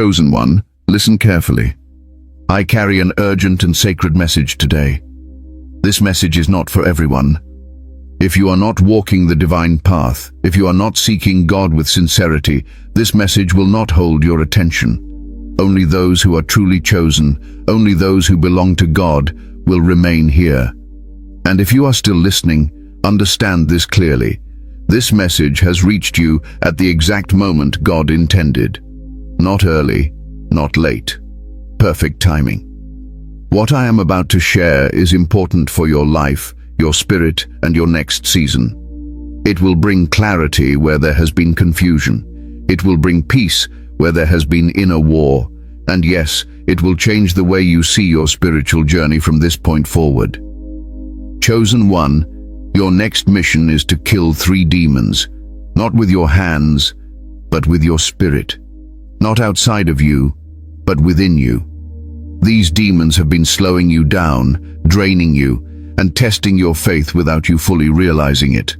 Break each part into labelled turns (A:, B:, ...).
A: Chosen one, listen carefully. I carry an urgent and sacred message today. This message is not for everyone. If you are not walking the divine path, if you are not seeking God with sincerity, this message will not hold your attention. Only those who are truly chosen, only those who belong to God, will remain here. And if you are still listening, understand this clearly. This message has reached you at the exact moment God intended. Not early, not late. Perfect timing. What I am about to share is important for your life, your spirit, and your next season. It will bring clarity where there has been confusion. It will bring peace where there has been inner war. And yes, it will change the way you see your spiritual journey from this point forward. Chosen one, your next mission is to kill 3 demons, not with your hands, but with your spirit. Not outside of you, but within you. These demons have been slowing you down, draining you, and testing your faith without you fully realizing it.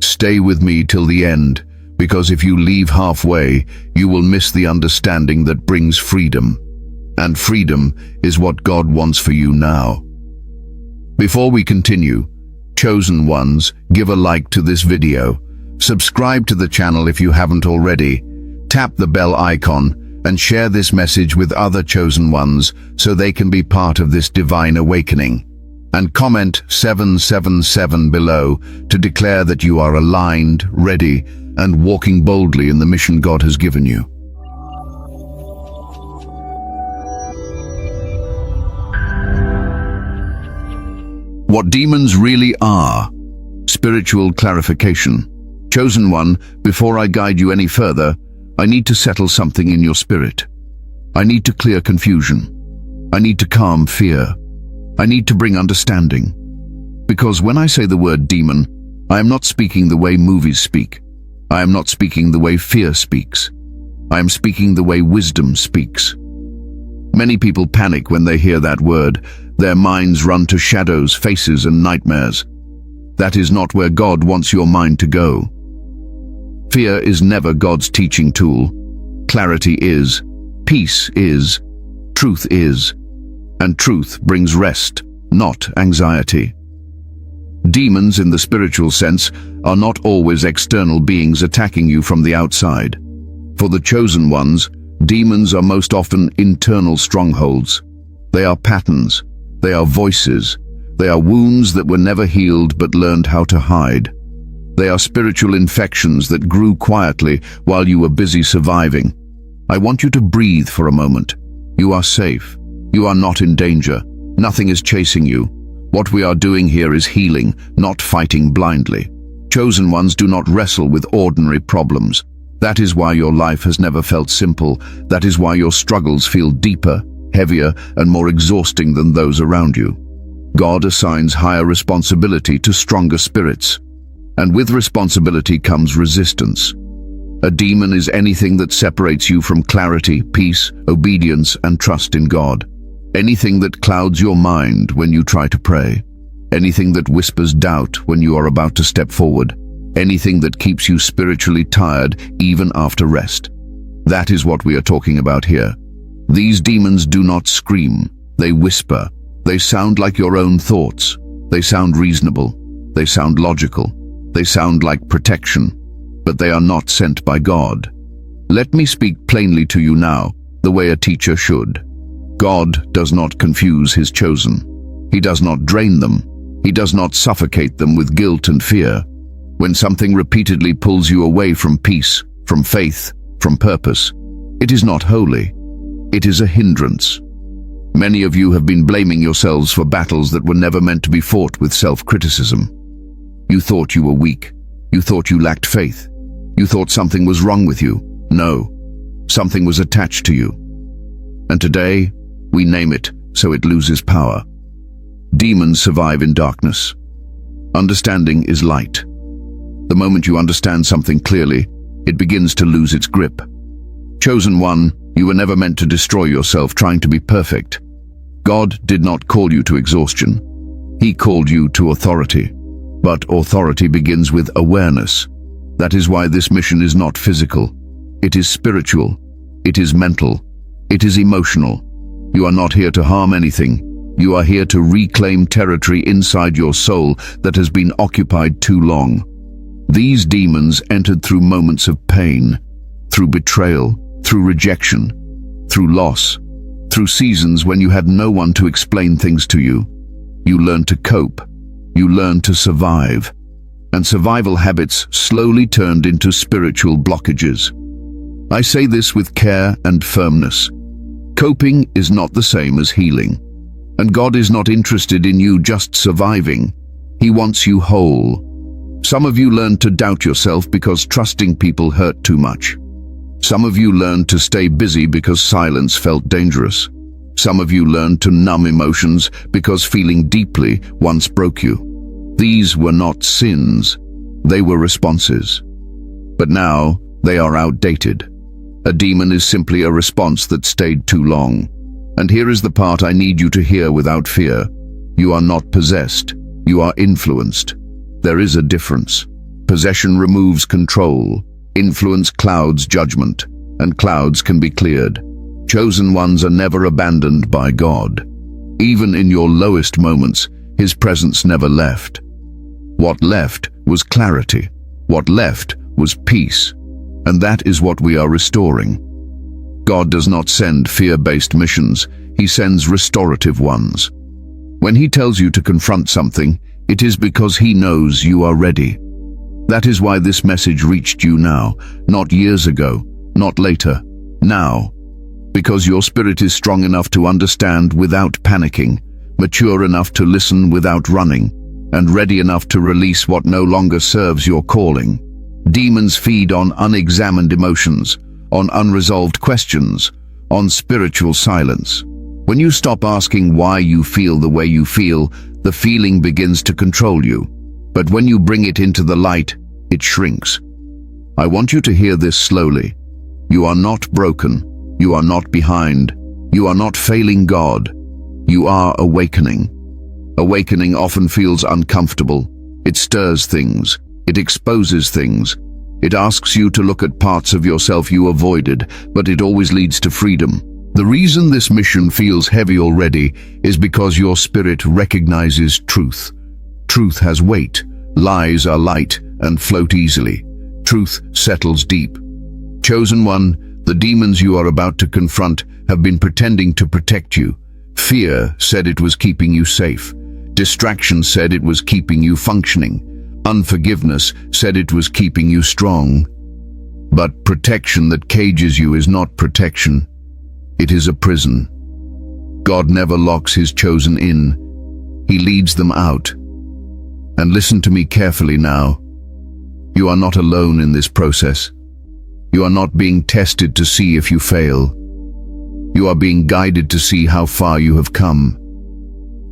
A: Stay with me till the end, because if you leave halfway, you will miss the understanding that brings freedom. And freedom is what God wants for you now. Before we continue, chosen ones, give a like to this video. Subscribe to the channel if you haven't already. Tap the bell icon and share this message with other chosen ones so they can be part of this divine awakening. And comment 777 below to declare that you are aligned, ready, and walking boldly in the mission God has given you. What demons really are. Spiritual clarification. Chosen one, before I guide you any further, I need to settle something in your spirit. I need to clear confusion. I need to calm fear. I need to bring understanding. Because when I say the word demon, I am not speaking the way movies speak. I am not speaking the way fear speaks. I am speaking the way wisdom speaks. Many people panic when they hear that word. Their minds run to shadows, faces, and nightmares. That is not where God wants your mind to go. Fear is never God's teaching tool. Clarity is, peace is, truth is, and truth brings rest, not anxiety. Demons in the spiritual sense are not always external beings attacking you from the outside. For the chosen ones, demons are most often internal strongholds. They are patterns. They are voices. They are wounds that were never healed but learned how to hide. They are spiritual infections that grew quietly while you were busy surviving. I want you to breathe for a moment. You are safe. You are not in danger. Nothing is chasing you. What we are doing here is healing, not fighting blindly. Chosen ones do not wrestle with ordinary problems. That is why your life has never felt simple. That is why your struggles feel deeper, heavier, and more exhausting than those around you. God assigns higher responsibility to stronger spirits. And with responsibility comes resistance. A demon is anything that separates you from clarity, peace, obedience, and trust in God. Anything that clouds your mind when you try to pray. Anything that whispers doubt when you are about to step forward. Anything that keeps you spiritually tired even after rest. That is what we are talking about here. These demons do not scream. They whisper. They sound like your own thoughts. They sound reasonable. They sound logical. They sound like protection. But they are not sent by God. Let me speak plainly to you now, the way a teacher should. God does not confuse his chosen. He does not drain them. He does not suffocate them with guilt and fear. When something repeatedly pulls you away from peace, from faith, from purpose, it is not holy. It is a hindrance. Many of you have been blaming yourselves for battles that were never meant to be fought with self-criticism. You thought you were weak. You thought you lacked faith. You thought something was wrong with you. No, something was attached to you. And today, we name it so it loses power. Demons survive in darkness. Understanding is light. The moment you understand something clearly, it begins to lose its grip. Chosen one, you were never meant to destroy yourself trying to be perfect. God did not call you to exhaustion. He called you to authority. But authority begins with awareness. That is why this mission is not physical. It is spiritual. It is mental. It is emotional. You are not here to harm anything. You are here to reclaim territory inside your soul that has been occupied too long. These demons entered through moments of pain, through betrayal, through rejection, through loss, through seasons when you had no one to explain things to you. You learned to cope. You learned to survive. And survival habits slowly turned into spiritual blockages. I say this with care and firmness. Coping is not the same as healing. And God is not interested in you just surviving. He wants you whole. Some of you learned to doubt yourself because trusting people hurt too much. Some of you learned to stay busy because silence felt dangerous. Some of you learned to numb emotions because feeling deeply once broke you. These were not sins. They were responses. But now they are outdated. A demon is simply a response that stayed too long. And here is the part I need you to hear without fear. You are not possessed. You are influenced. There is a difference. Possession removes control. Influence clouds judgment, and clouds can be cleared. Chosen ones are never abandoned by God. Even in your lowest moments, His presence never left. What left was clarity. What left was peace. And that is what we are restoring. God does not send fear-based missions. He sends restorative ones. When He tells you to confront something, it is because He knows you are ready. That is why this message reached you now, not years ago, not later, now. Because your spirit is strong enough to understand without panicking, mature enough to listen without running, and ready enough to release what no longer serves your calling. Demons feed on unexamined emotions, on unresolved questions, on spiritual silence. When you stop asking why you feel the way you feel, the feeling begins to control you. But when you bring it into the light, it shrinks. I want you to hear this slowly. You are not broken. You are not behind. You are not failing God. You are awakening. Awakening often feels uncomfortable. It stirs things. It exposes things. It asks you to look at parts of yourself you avoided, but it always leads to freedom. The reason this mission feels heavy already is because your spirit recognizes truth. Truth has weight. Lies are light and float easily. Truth settles deep. Chosen one, the demons you are about to confront have been pretending to protect you. Fear said it was keeping you safe. Distraction said it was keeping you functioning. Unforgiveness said it was keeping you strong. But protection that cages you is not protection. It is a prison. God never locks His chosen in. He leads them out. And listen to me carefully now. You are not alone in this process. You are not being tested to see if you fail. You are being guided to see how far you have come.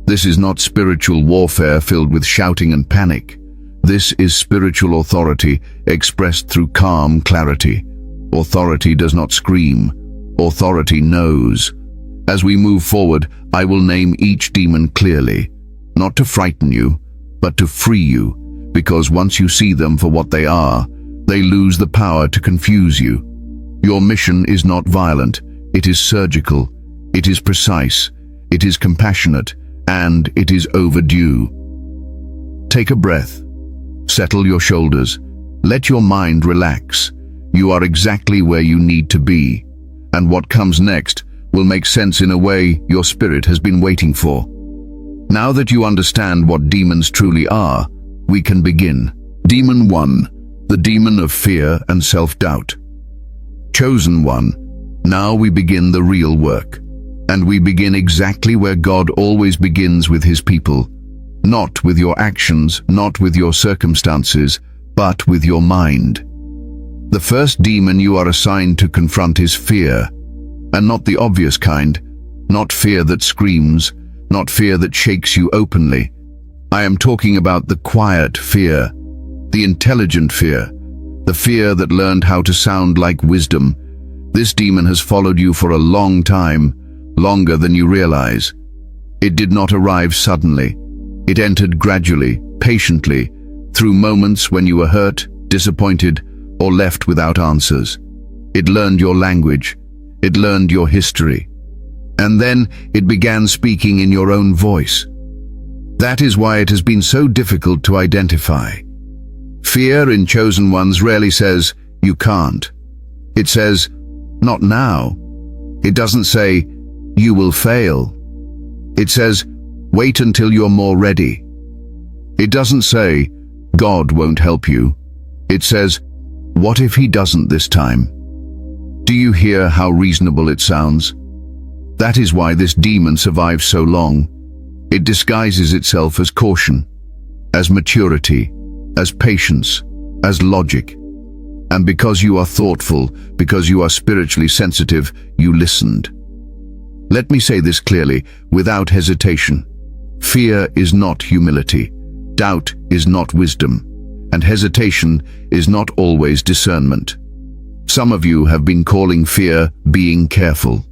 A: This is not spiritual warfare filled with shouting and panic. This is spiritual authority expressed through calm clarity. Authority does not scream. Authority knows. As we move forward, I will name each demon clearly, not to frighten you, but to free you, because once you see them for what they are, they lose the power to confuse you. Your mission is not violent. It is surgical. It is precise. It is compassionate. And it is overdue. Take a breath. Settle your shoulders. Let your mind relax. You are exactly where you need to be. And what comes next will make sense in a way your spirit has been waiting for. Now that you understand what demons truly are, we can begin. Demon 1, the demon of fear and self-doubt. Chosen one, now we begin the real work. And we begin exactly where God always begins with His people. Not with your actions, not with your circumstances, but with your mind. The first demon you are assigned to confront is fear, and not the obvious kind, not fear that screams, not fear that shakes you openly. I am talking about the quiet fear, the intelligent fear, the fear that learned how to sound like wisdom. This demon has followed you for a long time, longer than you realize. It did not arrive suddenly. It entered gradually, patiently, through moments when you were hurt, disappointed, or left without answers. It learned your language. It learned your history. And then it began speaking in your own voice. That is why it has been so difficult to identify. Fear in chosen ones rarely says, "You can't." It says, "Not now." It doesn't say, "You will fail." It says, "Wait until you're more ready." It doesn't say, "God won't help you." It says, "What if he doesn't this time?" Do you hear how reasonable it sounds? That is why this demon survives so long. It disguises itself as caution, as maturity, as patience, as logic. And because you are thoughtful, because you are spiritually sensitive, you listened. Let me say this clearly, without hesitation. Fear is not humility. Doubt is not wisdom. And hesitation is not always discernment. Some of you have been calling fear being careful.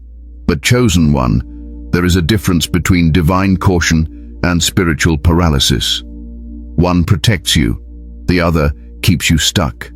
A: But chosen one, there is a difference between divine caution and spiritual paralysis. One protects you, the other keeps you stuck.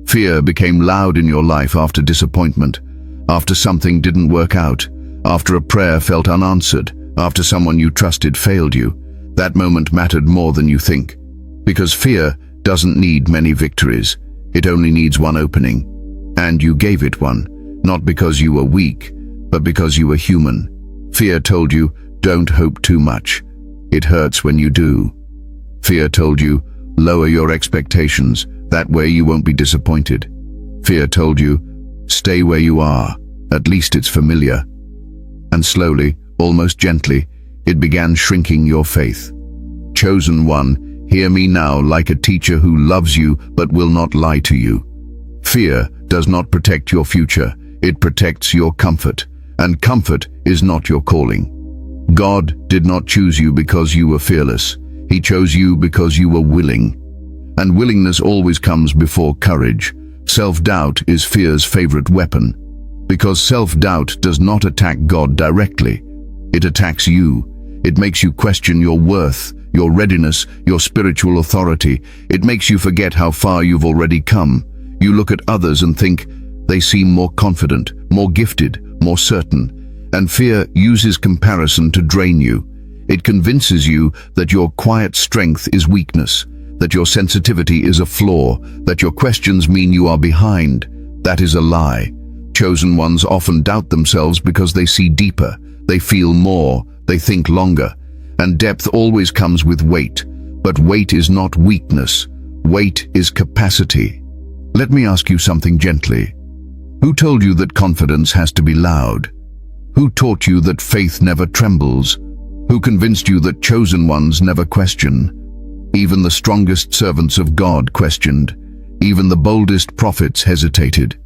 A: Fear became loud in your life after disappointment, after something didn't work out, after a prayer felt unanswered, after someone you trusted failed you. That moment mattered more than you think. Because fear doesn't need many victories, it only needs one opening. And you gave it one, not because you were weak, but because you were human. Fear told you, don't hope too much. It hurts when you do. Fear told you, lower your expectations, that way you won't be disappointed. Fear told you, stay where you are, at least it's familiar. And slowly, almost gently, it began shrinking your faith. Chosen one, hear me now like a teacher who loves you but will not lie to you. Fear does not protect your future, it protects your comfort. And comfort is not your calling. God did not choose you because you were fearless. He chose you because you were willing. And willingness always comes before courage. Self-doubt is fear's favorite weapon. Because self-doubt does not attack God directly. It attacks you. It makes you question your worth, your readiness, your spiritual authority. It makes you forget how far you've already come. You look at others and think, they seem more confident, more gifted, more certain. And fear uses comparison to drain you. It convinces you that your quiet strength is weakness, that your sensitivity is a flaw, that your questions mean you are behind. That is a lie. Chosen ones often doubt themselves because they see deeper, they feel more, they think longer. And depth always comes with weight. But weight is not weakness. Weight is capacity. Let me ask you something gently. Who told you that confidence has to be loud? Who taught you that faith never trembles? Who convinced you that chosen ones never question? Even the strongest servants of God questioned. Even the boldest prophets hesitated.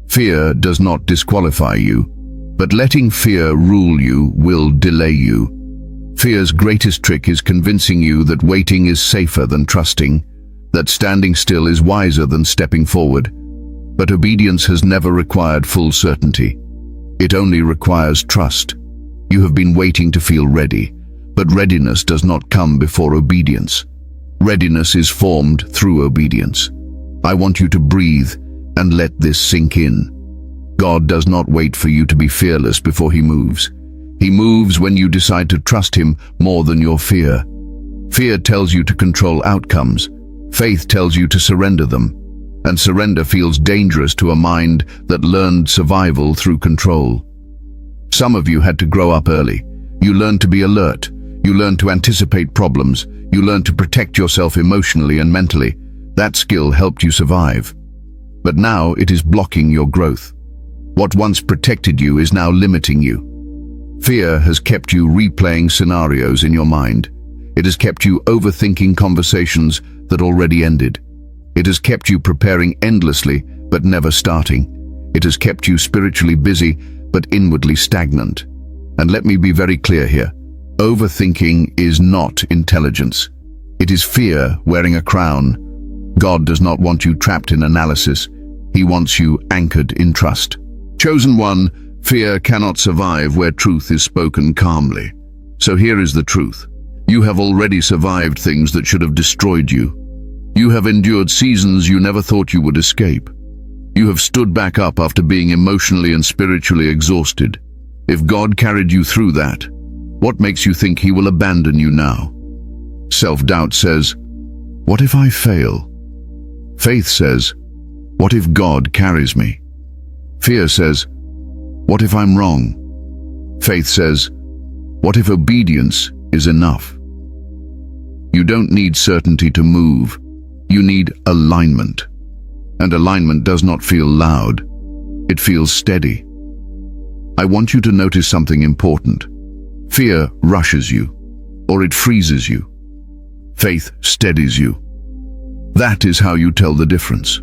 A: Fear does not disqualify you, but letting fear rule you will delay you. Fear's greatest trick is convincing you that waiting is safer than trusting, that standing still is wiser than stepping forward. But obedience has never required full certainty. It only requires trust. You have been waiting to feel ready, but readiness does not come before obedience. Readiness is formed through obedience. I want you to breathe and let this sink in. God does not wait for you to be fearless before He moves. He moves when you decide to trust Him more than your fear. Fear tells you to control outcomes. Faith tells you to surrender them. And surrender feels dangerous to a mind that learned survival through control. Some of you had to grow up early. You learned to be alert. You learned to anticipate problems. You learned to protect yourself emotionally and mentally. That skill helped you survive. But now it is blocking your growth. What once protected you is now limiting you. Fear has kept you replaying scenarios in your mind. It has kept you overthinking conversations that already ended. It has kept you preparing endlessly, but never starting. It has kept you spiritually busy, but inwardly stagnant. And let me be very clear here. Overthinking is not intelligence. It is fear wearing a crown. God does not want you trapped in analysis. He wants you anchored in trust. Chosen one, fear cannot survive where truth is spoken calmly. So here is the truth. You have already survived things that should have destroyed you. You have endured seasons you never thought you would escape. You have stood back up after being emotionally and spiritually exhausted. If God carried you through that, what makes you think he will abandon you now? Self-doubt says, what if I fail? Faith says, what if God carries me? Fear says, what if I'm wrong? Faith says, what if obedience is enough? You don't need certainty to move. You need alignment. And alignment does not feel loud. It feels steady. I want you to notice something important. Fear rushes you, or it freezes you. Faith steadies you. That is how you tell the difference.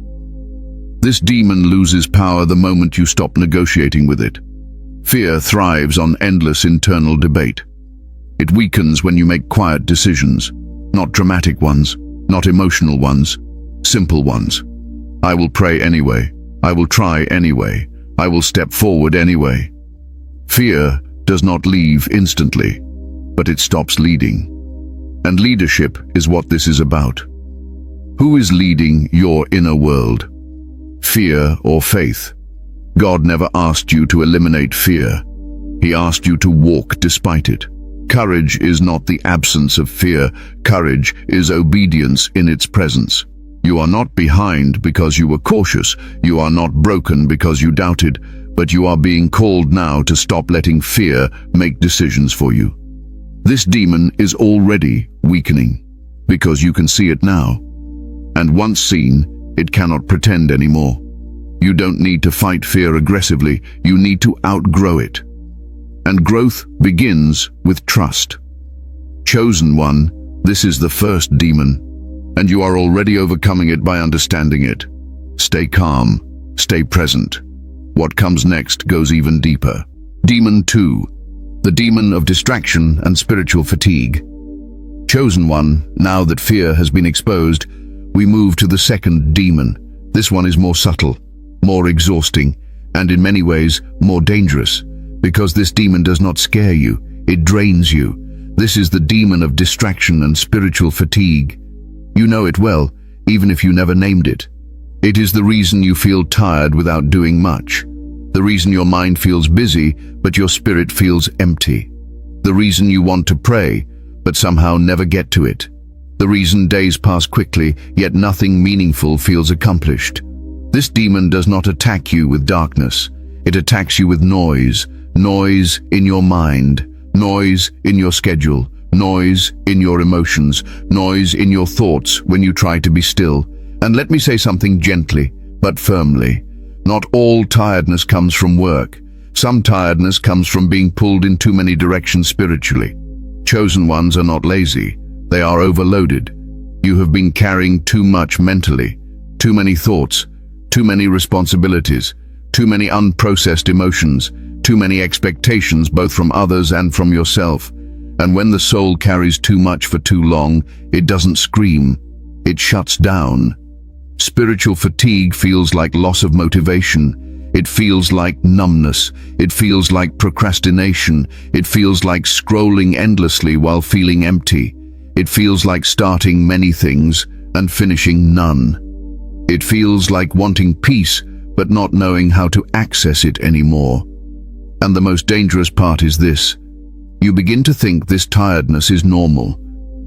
A: This demon loses power the moment you stop negotiating with it. Fear thrives on endless internal debate. It weakens when you make quiet decisions, not dramatic ones, not emotional ones, simple ones. I will pray anyway. I will try anyway. I will step forward anyway. Fear does not leave instantly, but it stops leading. And leadership is what this is about. Who is leading your inner world? Fear or faith? God never asked you to eliminate fear. He asked you to walk despite it. Courage is not the absence of fear. Courage is obedience in its presence. You are not behind because you were cautious. You are not broken because you doubted, but you are being called now to stop letting fear make decisions for you. This demon is already weakening because you can see it now. And once seen, it cannot pretend anymore. You don't need to fight fear aggressively. You need to outgrow it. And growth begins with trust. Chosen one, this is the first demon, and you are already overcoming it by understanding it. Stay calm, stay present. What comes next goes even deeper. Demon 2, the demon of distraction and spiritual fatigue. Chosen one, now that fear has been exposed, we move to the second demon. This one is more subtle, more exhausting, and in many ways more dangerous. Because this demon does not scare you, it drains you. This is the demon of distraction and spiritual fatigue. You know it well, even if you never named it. It is the reason you feel tired without doing much. The reason your mind feels busy, but your spirit feels empty. The reason you want to pray, but somehow never get to it. The reason days pass quickly, yet nothing meaningful feels accomplished. This demon does not attack you with darkness. It attacks you with noise. Noise in your mind, noise in your schedule, noise in your emotions, noise in your thoughts when you try to be still. And let me say something gently, but firmly. Not all tiredness comes from work. Some tiredness comes from being pulled in too many directions spiritually. Chosen ones are not lazy. They are overloaded. You have been carrying too much mentally, too many thoughts, too many responsibilities, too many unprocessed emotions, too many expectations both from others and from yourself. And when the soul carries too much for too long, it doesn't scream, it shuts down. Spiritual fatigue feels like loss of motivation. It feels like numbness. It feels like procrastination. It feels like scrolling endlessly while feeling empty. It feels like starting many things and finishing none. It feels like wanting peace but not knowing how to access it anymore. And the most dangerous part is this. You begin to think this tiredness is normal.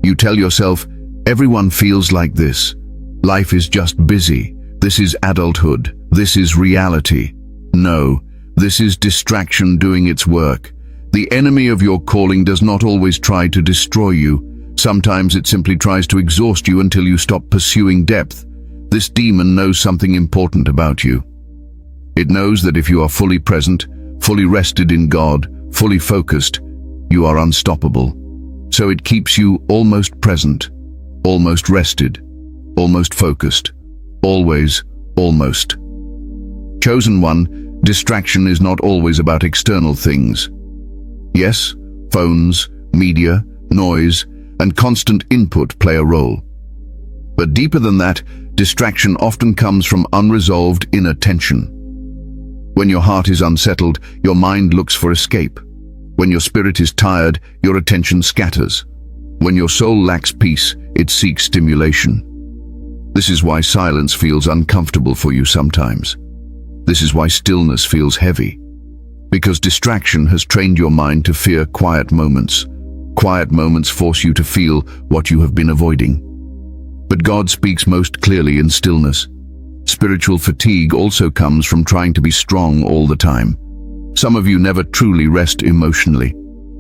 A: You tell yourself, everyone feels like this. Life is just busy. This is adulthood. This is reality. No, this is distraction doing its work. The enemy of your calling does not always try to destroy you. Sometimes it simply tries to exhaust you until you stop pursuing depth. This demon knows something important about you. It knows that if you are fully present, fully rested in God, fully focused, you are unstoppable. So it keeps you almost present, almost rested, almost focused, always, almost. Chosen one, distraction is not always about external things. Yes, phones, media, noise, and constant input play a role. But deeper than that, distraction often comes from unresolved inner tension. When your heart is unsettled, your mind looks for escape. When your spirit is tired, your attention scatters. When your soul lacks peace, it seeks stimulation. This is why silence feels uncomfortable for you sometimes. This is why stillness feels heavy. Because distraction has trained your mind to fear quiet moments. Quiet moments force you to feel what you have been avoiding. But God speaks most clearly in stillness. Spiritual fatigue also comes from trying to be strong all the time. Some of you never truly rest emotionally.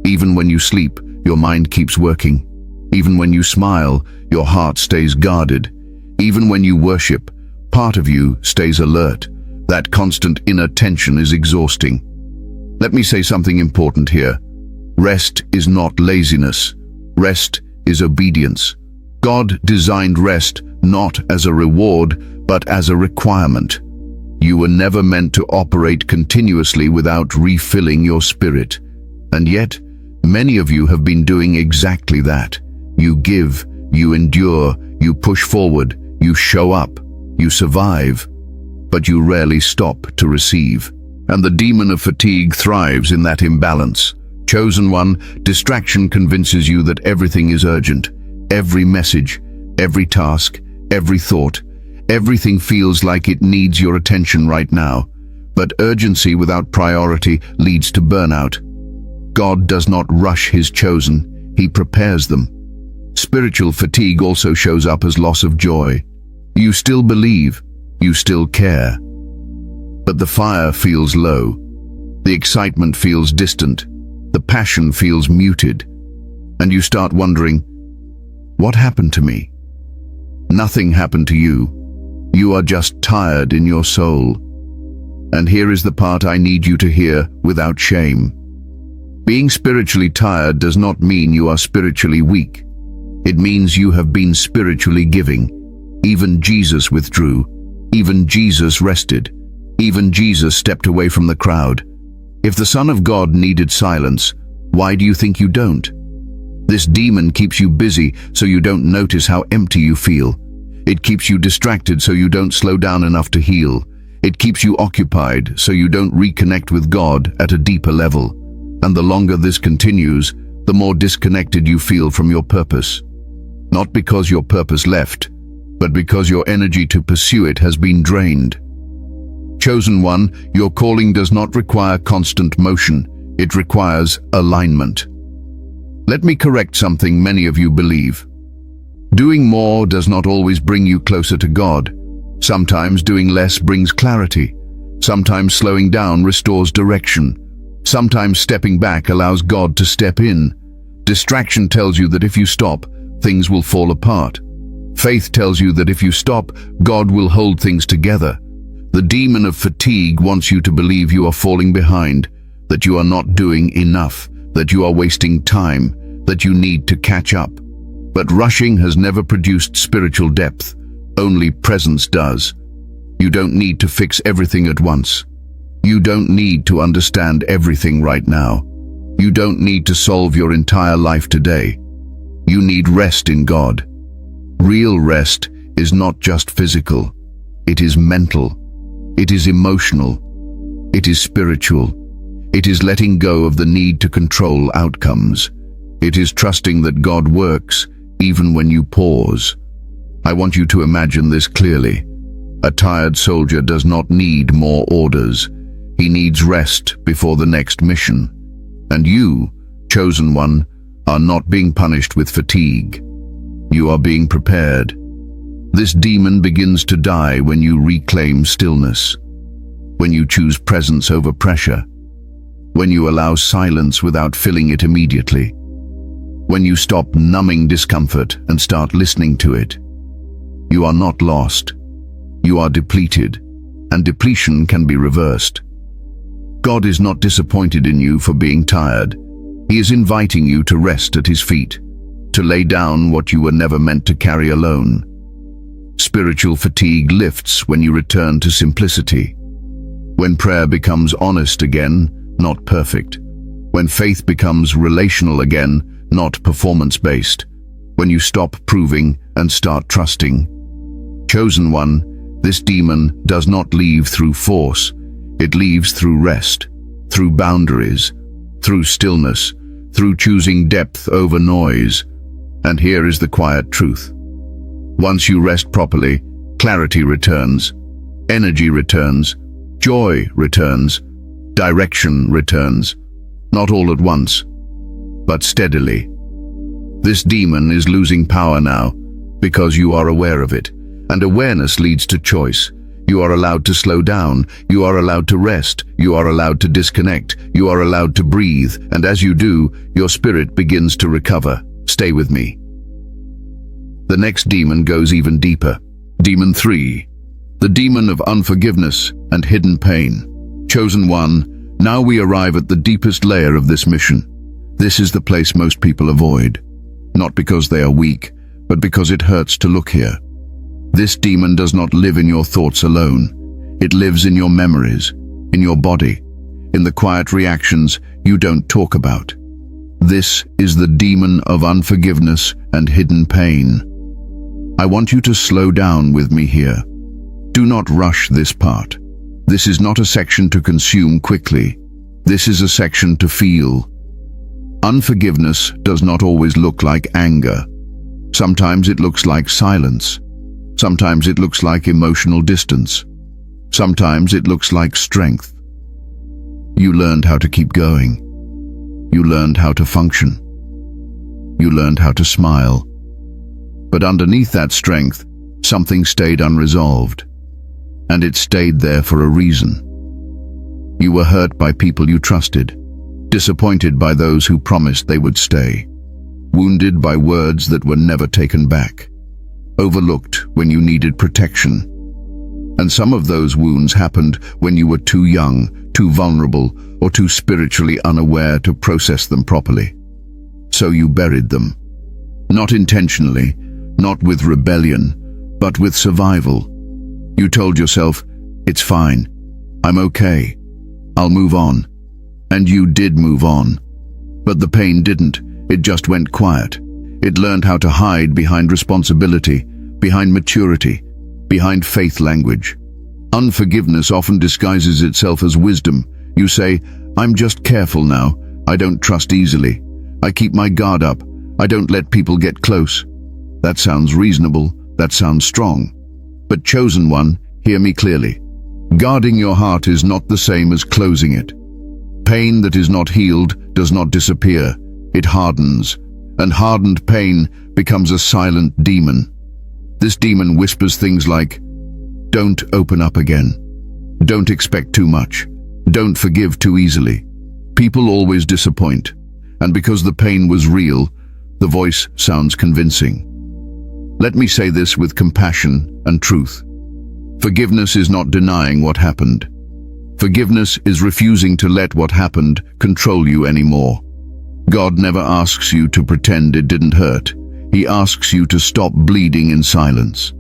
A: Even when you sleep, your mind keeps working. Even when you smile, your heart stays guarded. Even when you worship, part of you stays alert. That constant inner tension is exhausting. Let me say something important here. Rest is not laziness. Rest is obedience. God designed rest not as a reward, but as a requirement. You were never meant to operate continuously without refilling your spirit. And yet, many of you have been doing exactly that. You give, you endure, you push forward, you show up, you survive, but you rarely stop to receive. And the demon of fatigue thrives in that imbalance. Chosen one, distraction convinces you that everything is urgent. Every message, every task, every thought, everything feels like it needs your attention right now. But urgency without priority leads to burnout. God does not rush his chosen, he prepares them. Spiritual fatigue also shows up as loss of joy. You still believe, you still care. But the fire feels low. The excitement feels distant. The passion feels muted. And you start wondering, what happened to me? Nothing happened to you. You are just tired in your soul. And here is the part I need you to hear without shame. Being spiritually tired does not mean you are spiritually weak. It means you have been spiritually giving. Even Jesus withdrew. Even Jesus rested. Even Jesus stepped away from the crowd. If the Son of God needed silence, why do you think you don't? This demon keeps you busy so you don't notice how empty you feel. It keeps you distracted so you don't slow down enough to heal. It keeps you occupied so you don't reconnect with God at a deeper level. And the longer this continues, the more disconnected you feel from your purpose. Not because your purpose left, but because your energy to pursue it has been drained. Chosen one, your calling does not require constant motion. It requires alignment. Let me correct something many of you believe. Doing more does not always bring you closer to God. Sometimes doing less brings clarity. Sometimes slowing down restores direction. Sometimes stepping back allows God to step in. Distraction tells you that if you stop, things will fall apart. Faith tells you that if you stop, God will hold things together. The demon of fatigue wants you to believe you are falling behind, that you are not doing enough, that you are wasting time, that you need to catch up. But rushing has never produced spiritual depth. Only presence does. You don't need to fix everything at once. You don't need to understand everything right now. You don't need to solve your entire life today. You need rest in God. Real rest is not just physical. It is mental. It is emotional. It is spiritual. It is letting go of the need to control outcomes. It is trusting that God works even when you pause. I want you to imagine this clearly. A tired soldier does not need more orders. He needs rest before the next mission. And you, chosen one, are not being punished with fatigue. You are being prepared. This demon begins to die when you reclaim stillness, when you choose presence over pressure, when you allow silence without filling it immediately, when you stop numbing discomfort and start listening to it. You are not lost. You are depleted, and depletion can be reversed. God is not disappointed in you for being tired. He is inviting you to rest at his feet, to lay down what you were never meant to carry alone. Spiritual fatigue lifts when you return to simplicity. When prayer becomes honest again, not perfect. When faith becomes relational again, not performance-based. When you stop proving and start trusting. Chosen one, this demon does not leave through force. It leaves through rest, through boundaries, through stillness, through choosing depth over noise. And here is the quiet truth. Once you rest properly, clarity returns, energy returns, Joy returns. Direction returns. Not all at once, but steadily. This demon is losing power now because you are aware of it, and awareness leads to choice. You are allowed to slow down, you are allowed to rest, you are allowed to disconnect, you are allowed to breathe, and as you do, your spirit begins to recover. Stay with me. The next demon goes even deeper. Demon 3. The demon of unforgiveness and hidden pain. Chosen one, now we arrive at the deepest layer of this mission. This is the place most people avoid, not because they are weak, but because it hurts to look here. This demon does not live in your thoughts alone. It lives in your memories, in your body, in the quiet reactions you don't talk about. This is the demon of unforgiveness and hidden pain. I want you to slow down with me here. Do not rush this part. This is not a section to consume quickly. This is a section to feel. Unforgiveness does not always look like anger. Sometimes it looks like silence. Sometimes it looks like emotional distance. Sometimes it looks like strength. You learned how to keep going. You learned how to function. You learned how to smile. But underneath that strength, something stayed unresolved. And it stayed there for a reason. You were hurt by people you trusted, disappointed by those who promised they would stay, wounded by words that were never taken back, overlooked when you needed protection. And some of those wounds happened when you were too young, too vulnerable, or too spiritually unaware to process them properly. So you buried them. Not intentionally, not with rebellion, but with survival. You told yourself, it's fine, I'm okay, I'll move on. And you did move on. But the pain didn't, it just went quiet. It learned how to hide behind responsibility, behind maturity, behind faith language. Unforgiveness often disguises itself as wisdom. You say, I'm just careful now, I don't trust easily. I keep my guard up, I don't let people get close. That sounds reasonable, that sounds strong. But chosen one, hear me clearly. Guarding your heart is not the same as closing it. Pain that is not healed does not disappear, it hardens, and hardened pain becomes a silent demon. This demon whispers things like, don't open up again. Don't expect too much. Don't forgive too easily. People always disappoint, and because the pain was real, the voice sounds convincing. Let me say this with compassion and truth. Forgiveness is not denying what happened. Forgiveness is refusing to let what happened control you anymore. God never asks you to pretend it didn't hurt. He asks you to stop bleeding in silence.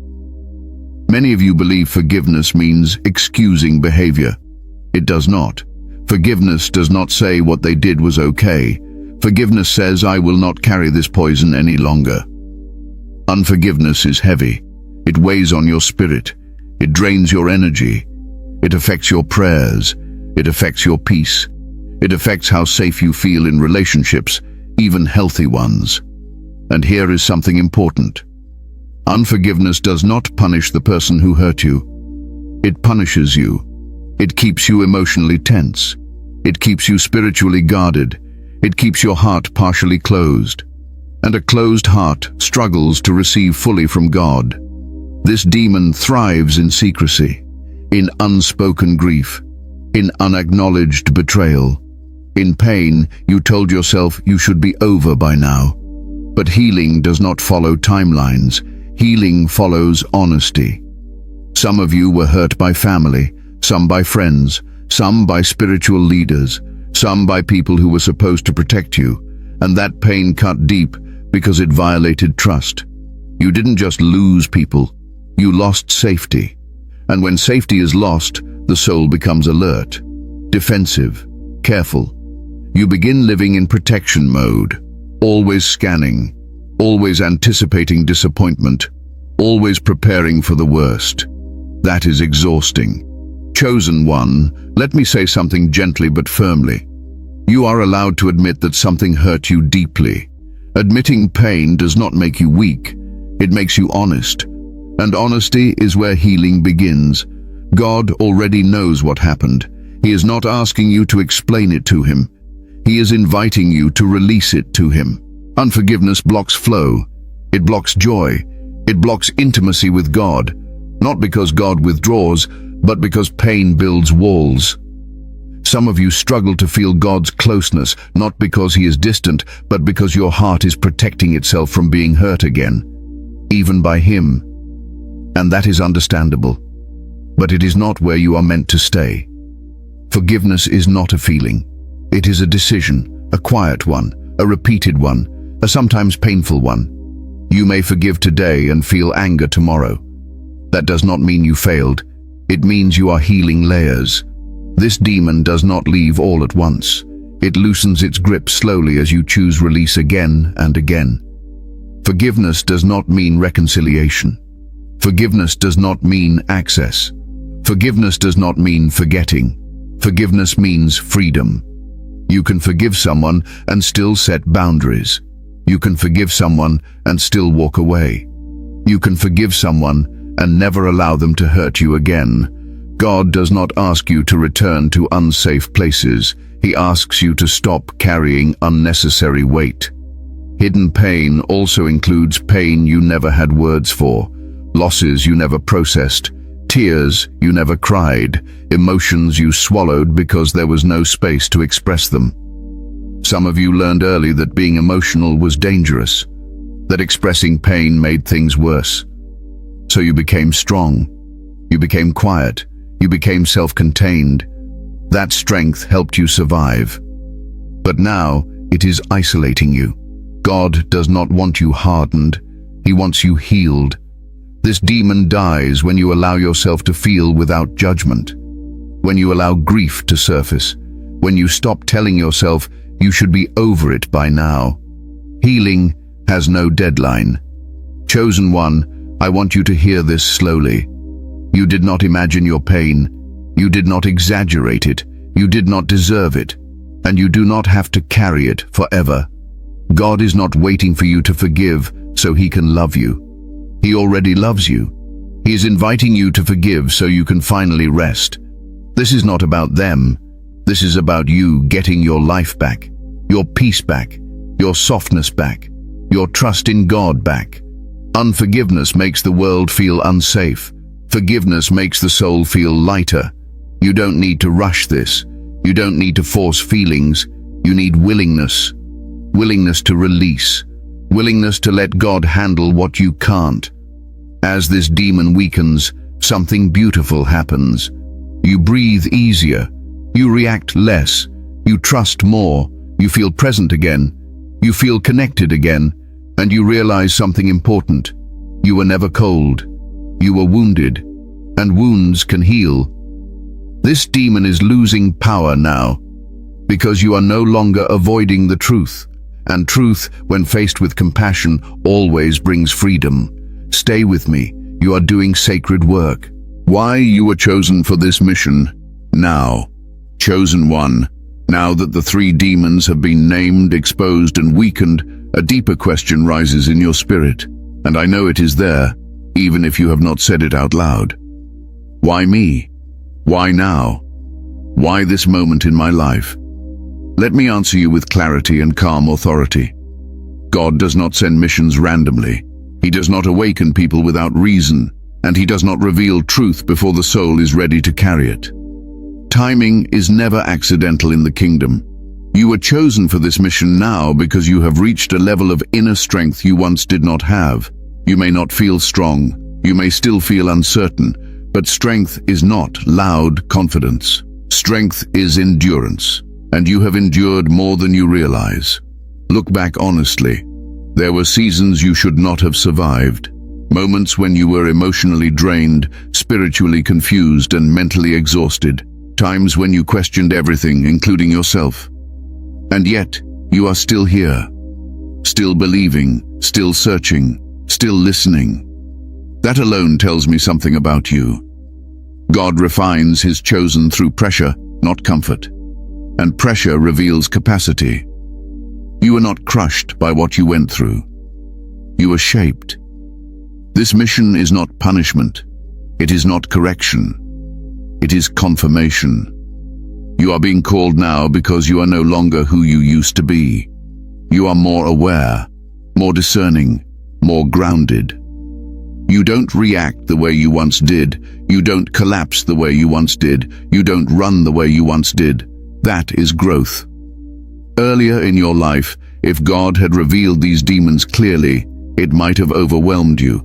A: Many of you believe forgiveness means excusing behavior. It does not. Forgiveness does not say what they did was okay. Forgiveness says, I will not carry this poison any longer. Unforgiveness is heavy. It weighs on your spirit. It drains your energy. It affects your prayers. It affects your peace. It affects how safe you feel in relationships, even healthy ones. And here is something important. Unforgiveness does not punish the person who hurt you. It punishes you. It keeps you emotionally tense. It keeps you spiritually guarded. It keeps your heart partially closed. And a closed heart struggles to receive fully from God. This demon thrives in secrecy, in unspoken grief, in unacknowledged betrayal. In pain, you told yourself you should be over by now. But healing does not follow timelines. Healing follows honesty. Some of you were hurt by family, some by friends, some by spiritual leaders, some by people who were supposed to protect you, and that pain cut deep because it violated trust. You didn't just lose people, you lost safety. And when safety is lost, the soul becomes alert, defensive, careful. You begin living in protection mode, always scanning, always anticipating disappointment, always preparing for the worst. That is exhausting. Chosen one, let me say something gently but firmly. You are allowed to admit that something hurt you deeply. Admitting pain does not make you weak. It makes you honest. And honesty is where healing begins. God already knows what happened. He is not asking you to explain it to him. He is inviting you to release it to him. Unforgiveness blocks flow. It blocks joy. It blocks intimacy with God, not because God withdraws, but because pain builds walls. Some of you struggle to feel God's closeness, not because he is distant, but because your heart is protecting itself from being hurt again, even by him. And that is understandable. But it is not where you are meant to stay. Forgiveness is not a feeling. It is a decision, a quiet one, a repeated one, a sometimes painful one. You may forgive today and feel anger tomorrow. That does not mean you failed. It means you are healing layers. This demon does not leave all at once. It loosens its grip slowly as you choose release again and again. Forgiveness does not mean reconciliation. Forgiveness does not mean access. Forgiveness does not mean forgetting. Forgiveness means freedom. You can forgive someone and still set boundaries. You can forgive someone and still walk away. You can forgive someone and never allow them to hurt you again. God does not ask you to return to unsafe places. He asks you to stop carrying unnecessary weight. Hidden pain also includes pain you never had words for, losses you never processed, tears you never cried, emotions you swallowed because there was no space to express them. Some of you learned early that being emotional was dangerous, that expressing pain made things worse. So you became strong. You became quiet. You became self-contained. That strength helped you survive. But now it is isolating you. God does not want you hardened. He wants you healed. This demon dies when you allow yourself to feel without judgment, when you allow grief to surface, when you stop telling yourself you should be over it by now. Healing has no deadline. Chosen one, I want you to hear this slowly. You did not imagine your pain. You did not exaggerate it. You did not deserve it. And you do not have to carry it forever. God is not waiting for you to forgive so he can love you. He already loves you. He is inviting you to forgive so you can finally rest. This is not about them. This is about you getting your life back, your peace back, your softness back, your trust in God back. Unforgiveness makes the world feel unsafe. Forgiveness makes the soul feel lighter. You don't need to rush this. You don't need to force feelings. You need willingness. Willingness to release. Willingness to let God handle what you can't. As this demon weakens, something beautiful happens. You breathe easier. You react less. You trust more. You feel present again. You feel connected again. And you realize something important. You were never cold. You were wounded. And wounds can heal. This demon is losing power now, because you are no longer avoiding the truth. And truth, when faced with compassion, always brings freedom. Stay with me. You are doing sacred work. Why you were chosen for this mission? Now. Chosen one. Now that the 3 demons have been named, exposed, and weakened, a deeper question rises in your spirit. And I know it is there, even if you have not said it out loud. Why me? Why now? Why this moment in my life? Let me answer you with clarity and calm authority. God does not send missions randomly. He does not awaken people without reason, and he does not reveal truth before the soul is ready to carry it. Timing is never accidental in the kingdom. You were chosen for this mission now because you have reached a level of inner strength you once did not have. You may not feel strong. You may still feel uncertain. But strength is not loud confidence. Strength is endurance, and you have endured more than you realize. Look back honestly. There were seasons you should not have survived, moments when you were emotionally drained, spiritually confused, and mentally exhausted, times when you questioned everything, including yourself. And yet, you are still here, still believing, still searching, still listening. That alone tells me something about you. God refines his chosen through pressure, not comfort. And pressure reveals capacity. You were not crushed by what you went through. You were shaped. This mission is not punishment. It is not correction. It is confirmation. You are being called now because you are no longer who you used to be. You are more aware, more discerning, more grounded. You don't react the way you once did. You don't collapse the way you once did. You don't run the way you once did. That is growth. Earlier in your life, if God had revealed these demons clearly, it might have overwhelmed you.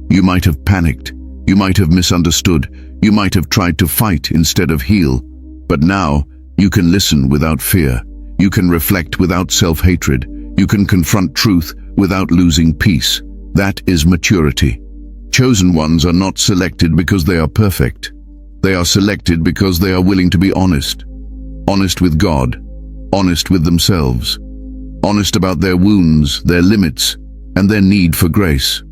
A: You might have panicked. You might have misunderstood. You might have tried to fight instead of heal. But now, you can listen without fear. You can reflect without self-hatred. You can confront truth without losing peace. That is maturity. Chosen ones are not selected because they are perfect. They are selected because they are willing to be honest. Honest with God. Honest with themselves. Honest about their wounds, their limits, and their need for grace.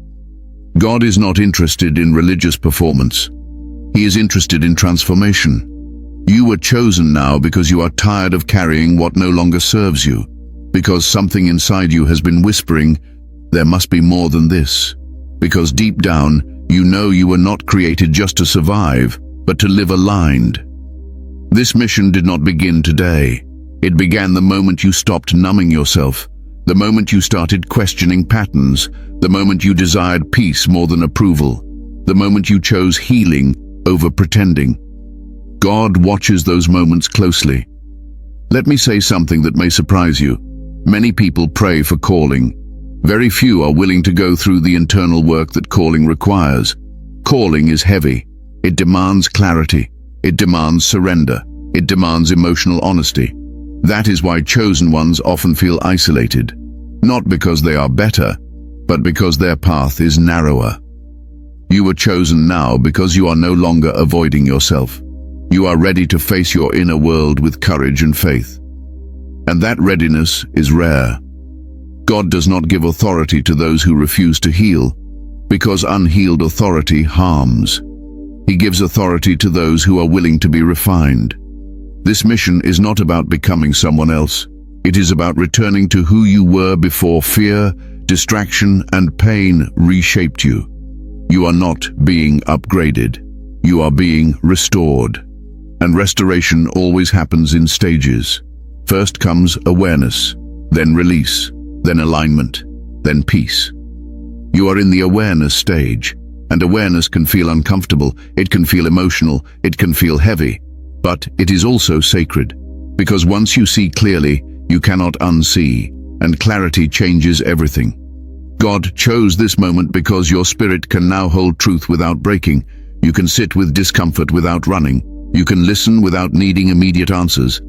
A: God is not interested in religious performance. He is interested in transformation. You were chosen now because you are tired of carrying what no longer serves you, because something inside you has been whispering, there must be more than this. Because deep down, you know you were not created just to survive, but to live aligned. This mission did not begin today. It began the moment you stopped numbing yourself, the moment you started questioning patterns, the moment you desired peace more than approval, the moment you chose healing over pretending. God watches those moments closely. Let me say something that may surprise you. Many people pray for calling. Very few are willing to go through the internal work that calling requires. Calling is heavy. It demands clarity. It demands surrender. It demands emotional honesty. That is why chosen ones often feel isolated. Not because they are better, but because their path is narrower. You were chosen now because you are no longer avoiding yourself. You are ready to face your inner world with courage and faith. And that readiness is rare. God does not give authority to those who refuse to heal, because unhealed authority harms. He gives authority to those who are willing to be refined. This mission is not about becoming someone else. It is about returning to who you were before fear, distraction, and pain reshaped you. You are not being upgraded. You are being restored. And restoration always happens in stages. First comes awareness, then release, then alignment, then peace. You are in the awareness stage, and awareness can feel uncomfortable, it can feel emotional, it can feel heavy, but it is also sacred, because once you see clearly, you cannot unsee, and clarity changes everything. God chose this moment because your spirit can now hold truth without breaking. You can sit with discomfort without running. You can listen without needing immediate answers.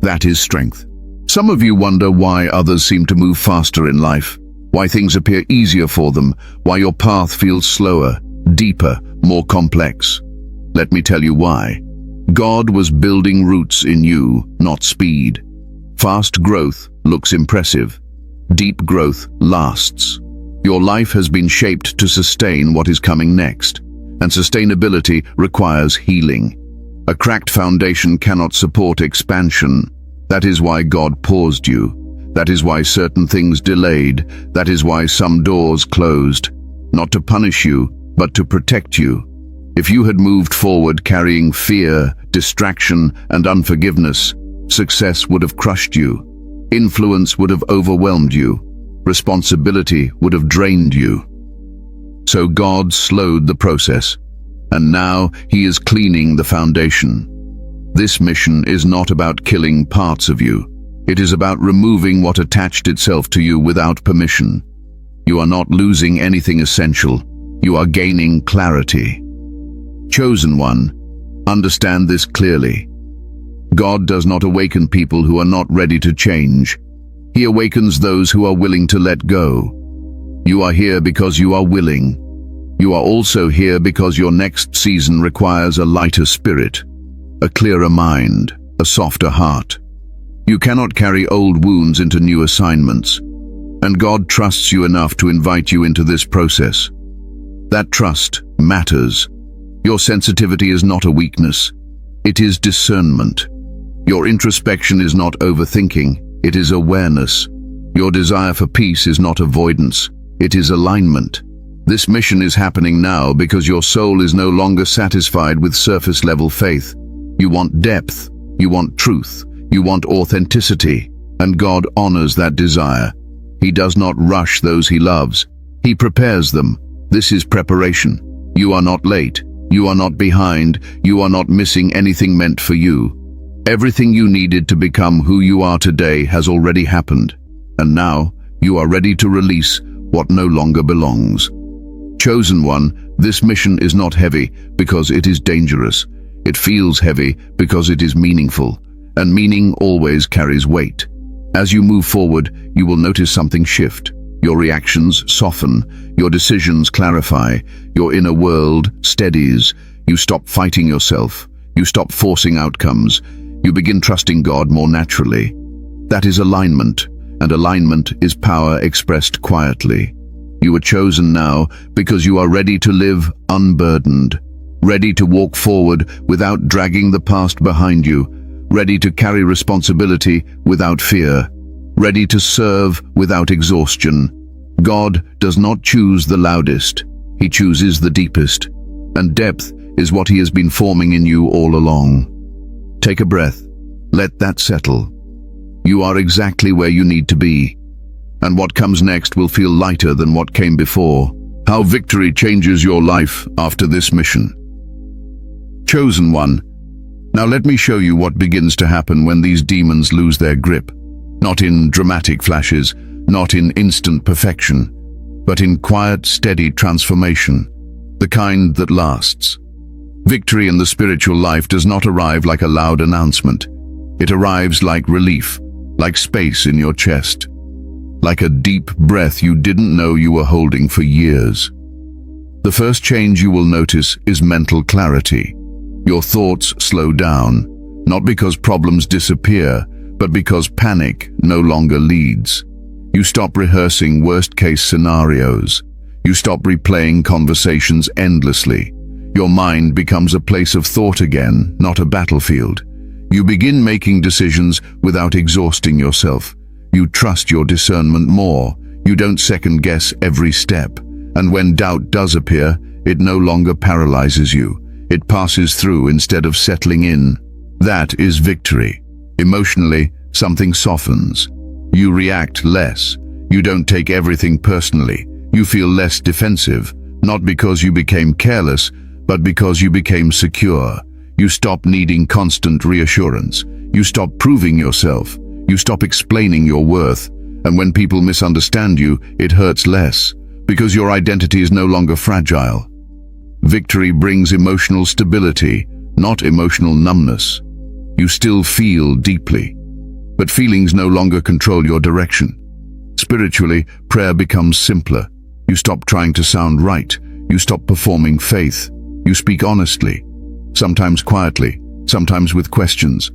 A: That is strength. Some of you wonder why others seem to move faster in life, why things appear easier for them, why your path feels slower, deeper, more complex. Let me tell you why. God was building roots in you, not speed. Fast growth looks impressive. Deep growth lasts. Your life has been shaped to sustain what is coming next, and sustainability requires healing. A cracked foundation cannot support expansion. That is why God paused you. That is why certain things delayed. That is why some doors closed. Not to punish you, but to protect you. If you had moved forward carrying fear, distraction, and unforgiveness, success would have crushed you. Influence would have overwhelmed you. Responsibility would have drained you. So God slowed the process, and now He is cleaning the foundation. This mission is not about killing parts of you. It is about removing what attached itself to you without permission. You are not losing anything essential. You are gaining clarity. Chosen one, understand this clearly. God does not awaken people who are not ready to change. He awakens those who are willing to let go. You are here because you are willing. You are also here because your next season requires a lighter spirit, a clearer mind, a softer heart. You cannot carry old wounds into new assignments, and God trusts you enough to invite you into this process. That trust matters. Your sensitivity is not a weakness. It is discernment. Your introspection is not overthinking. It is awareness. Your desire for peace is not avoidance. It is alignment. This mission is happening now because your soul is no longer satisfied with surface-level faith. You want depth, you want truth, you want authenticity, and God honors that desire. He does not rush those he loves. He prepares them. This is preparation. You are not late. You are not behind. You are not missing anything meant for you. Everything you needed to become who you are today has already happened. And now, you are ready to release what no longer belongs. Chosen one, this mission is not heavy because it is dangerous. It feels heavy because it is meaningful, and meaning always carries weight. As you move forward, you will notice something shift. Your reactions soften, your decisions clarify, your inner world steadies. You stop fighting yourself. You stop forcing outcomes. You begin trusting God more naturally. That is alignment, and alignment is power expressed quietly. You are chosen now because you are ready to live unburdened, ready to walk forward without dragging the past behind you, ready to carry responsibility without fear, ready to serve without exhaustion. God does not choose the loudest, He chooses the deepest, and depth is what He has been forming in you all along. Take a breath. Let that settle. You are exactly where you need to be, and what comes next will feel lighter than what came before. How victory changes your life after this mission. Chosen one, now let me show you what begins to happen when these demons lose their grip. Not in dramatic flashes, not in instant perfection, but in quiet, steady transformation, the kind that lasts. Victory in the spiritual life does not arrive like a loud announcement. It arrives like relief, like space in your chest, like a deep breath you didn't know you were holding for years. The first change you will notice is mental clarity. Your thoughts slow down, not because problems disappear, but because panic no longer leads. You stop rehearsing worst-case scenarios. You stop replaying conversations endlessly. Your mind becomes a place of thought again, not a battlefield. You begin making decisions without exhausting yourself. You trust your discernment more. You don't second-guess every step. And when doubt does appear, it no longer paralyzes you. It passes through instead of settling in. That is victory. Emotionally, something softens. You react less. You don't take everything personally. You feel less defensive, not because you became careless, but because you became secure. You stop needing constant reassurance. You stop proving yourself. You stop explaining your worth. And when people misunderstand you, it hurts less, because your identity is no longer fragile. Victory brings emotional stability, not emotional numbness. You still feel deeply, but feelings no longer control your direction. Spiritually, prayer becomes simpler. You stop trying to sound right. You stop performing faith. You speak honestly, sometimes quietly, sometimes with questions,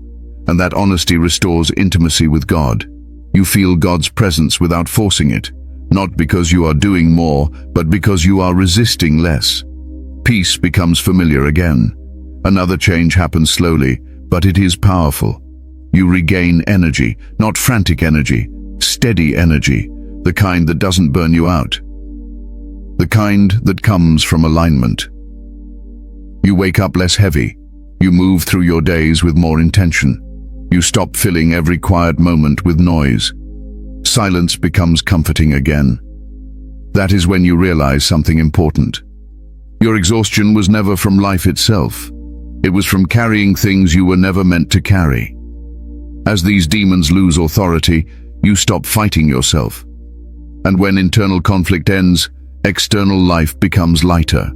A: and that honesty restores intimacy with God. You feel God's presence without forcing it, not because you are doing more, but because you are resisting less. Peace becomes familiar again. Another change happens slowly, but it is powerful. You regain energy, not frantic energy, steady energy, the kind that doesn't burn you out, the kind that comes from alignment. You wake up less heavy. You move through your days with more intention. You stop filling every quiet moment with noise. Silence becomes comforting again. That is when you realize something important. Your exhaustion was never from life itself. It was from carrying things you were never meant to carry. As these demons lose authority, you stop fighting yourself. And when internal conflict ends, external life becomes lighter.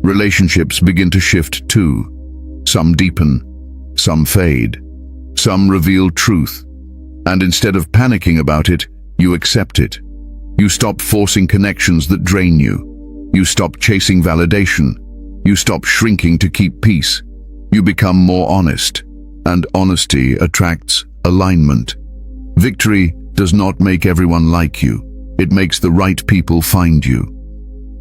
A: Relationships begin to shift too. Some deepen, some fade, some reveal truth. And instead of panicking about it, you accept it. You stop forcing connections that drain you. You stop chasing validation. You stop shrinking to keep peace. You become more honest, and honesty attracts alignment. Victory does not make everyone like you. It makes the right people find you.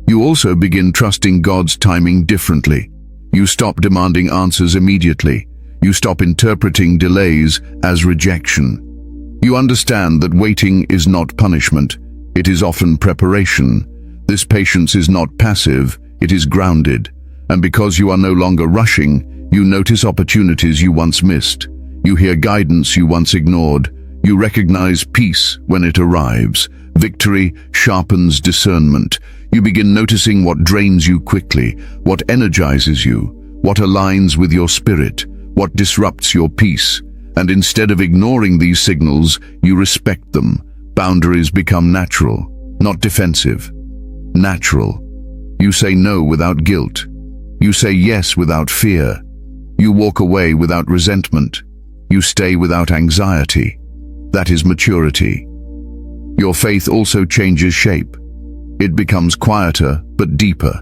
A: You also begin trusting God's timing differently. You stop demanding answers immediately. You stop interpreting delays as rejection. You understand that waiting is not punishment. It is often preparation. This patience is not passive, it is grounded. And because you are no longer rushing, You notice opportunities you once missed. You hear guidance you once ignored. You recognize peace when it arrives. Victory sharpens discernment. You begin noticing what drains you quickly, what energizes you, what aligns with your spirit, what disrupts your peace. And instead of ignoring these signals, you respect them. Boundaries become natural, not defensive. Natural. You say no without guilt. You say yes without fear. You walk away without resentment. You stay without anxiety. That is maturity. Your faith also changes shape. It becomes quieter but deeper.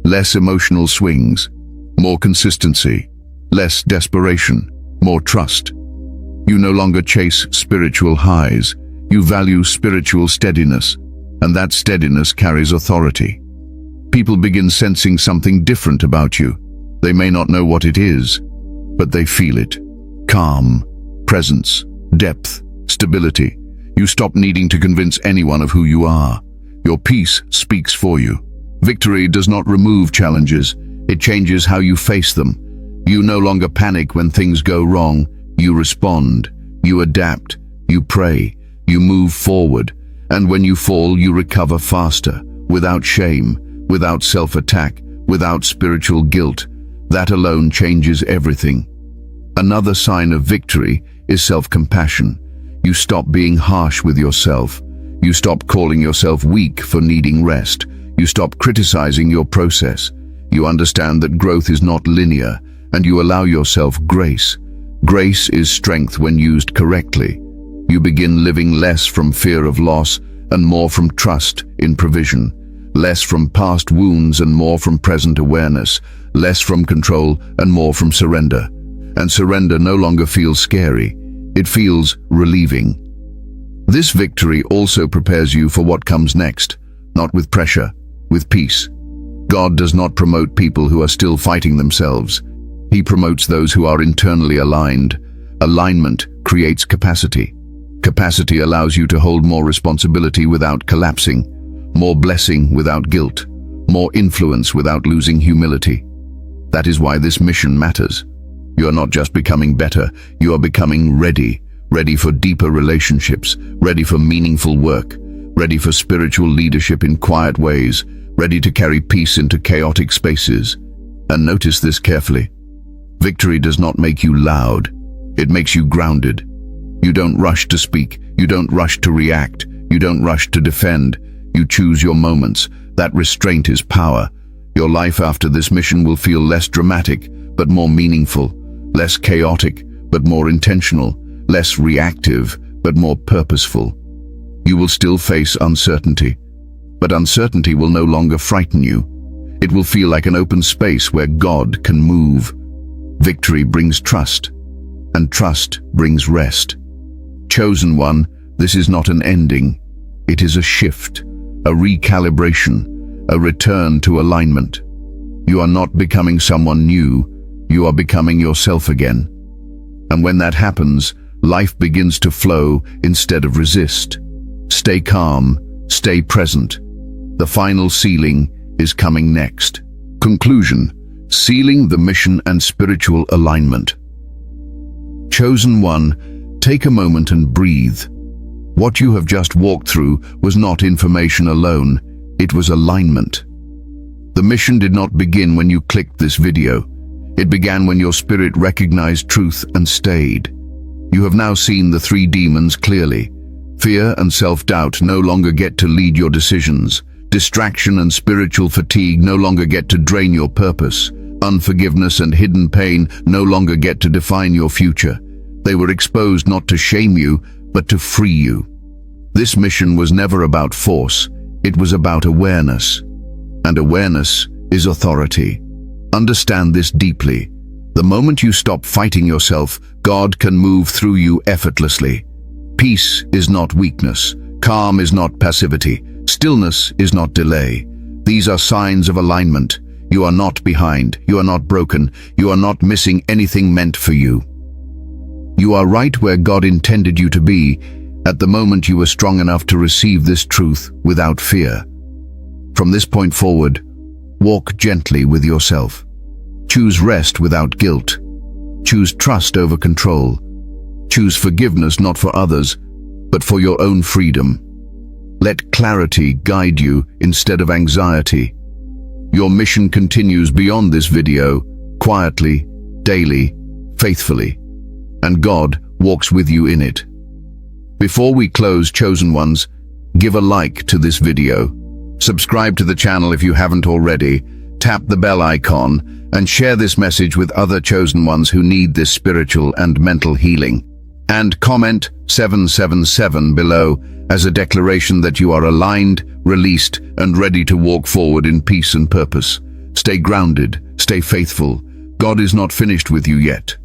A: Less emotional swings, more consistency, less desperation, more trust. You no longer chase spiritual highs. You value spiritual steadiness, and that steadiness carries authority. People begin sensing something different about you. They may not know what it is, but they feel it. Calm, presence, depth, stability. You stop needing to convince anyone of who you are. Your peace speaks for you. Victory does not remove challenges. It changes how you face them. You no longer panic when things go wrong. You respond. You adapt. You pray. You move forward. And when you fall, you recover faster, without shame, without self-attack, without spiritual guilt. That alone changes everything. Another sign of victory is self-compassion. You stop being harsh with yourself. You stop calling yourself weak for needing rest. You stop criticizing your process. You understand that growth is not linear, and you allow yourself grace. Grace is strength when used correctly. You begin living less from fear of loss and more from trust in provision. Less from past wounds and more from present awareness. Less from control and more from surrender. And surrender no longer feels scary. It feels relieving. This victory also prepares you for what comes next, not with pressure, with peace. God does not promote people who are still fighting themselves. He promotes those who are internally aligned. Alignment creates capacity. Capacity allows you to hold more responsibility without collapsing, more blessing without guilt, more influence without losing humility. That is why this mission matters. You are not just becoming better, you are becoming ready. Ready for deeper relationships, ready for meaningful work, ready for spiritual leadership in quiet ways, ready to carry peace into chaotic spaces. And notice this carefully. Victory does not make you loud. It makes you grounded. You don't rush to speak. You don't rush to react. You don't rush to defend. You choose your moments. That restraint is power. Your life after this mission will feel less dramatic, but more meaningful. Less chaotic, but more intentional. Less reactive, but more purposeful. You will still face uncertainty, but uncertainty will no longer frighten you. It will feel like an open space where God can move. Victory brings trust, and trust brings rest. Chosen one, this is not an ending. It is a shift, a recalibration, a return to alignment. You are not becoming someone new, you are becoming yourself again. And when that happens, life begins to flow instead of resist. Stay calm, stay present. The final sealing is coming next. Conclusion: sealing the mission and spiritual alignment. Chosen one, take a moment and breathe. What you have just walked through was not information alone, it was alignment. The mission did not begin when you clicked this video. It began when your spirit recognized truth and stayed. You have now seen the three demons clearly. Fear and self-doubt no longer get to lead your decisions. Distraction and spiritual fatigue no longer get to drain your purpose. Unforgiveness and hidden pain no longer get to define your future. They were exposed not to shame you, but to free you. This mission was never about force. It was about awareness. And awareness is authority. Understand this deeply. The moment you stop fighting yourself, God can move through you effortlessly. Peace is not weakness. Calm is not passivity. Stillness is not delay. These are signs of alignment. You are not behind. You are not broken. You are not missing anything meant for you. You are right where God intended you to be at the moment you were strong enough to receive this truth without fear. From this point forward, walk gently with yourself. Choose rest without guilt. Choose trust over control. Choose forgiveness not for others, but for your own freedom. Let clarity guide you instead of anxiety. Your mission continues beyond this video, quietly, daily, faithfully, and God walks with you in it. Before we close, chosen ones, give a like to this video. Subscribe to the channel if you haven't already, tap the bell icon, and share this message with other chosen ones who need this spiritual and mental healing. And comment 777 below as a declaration that you are aligned, released, and ready to walk forward in peace and purpose. Stay grounded, stay faithful. God is not finished with you yet.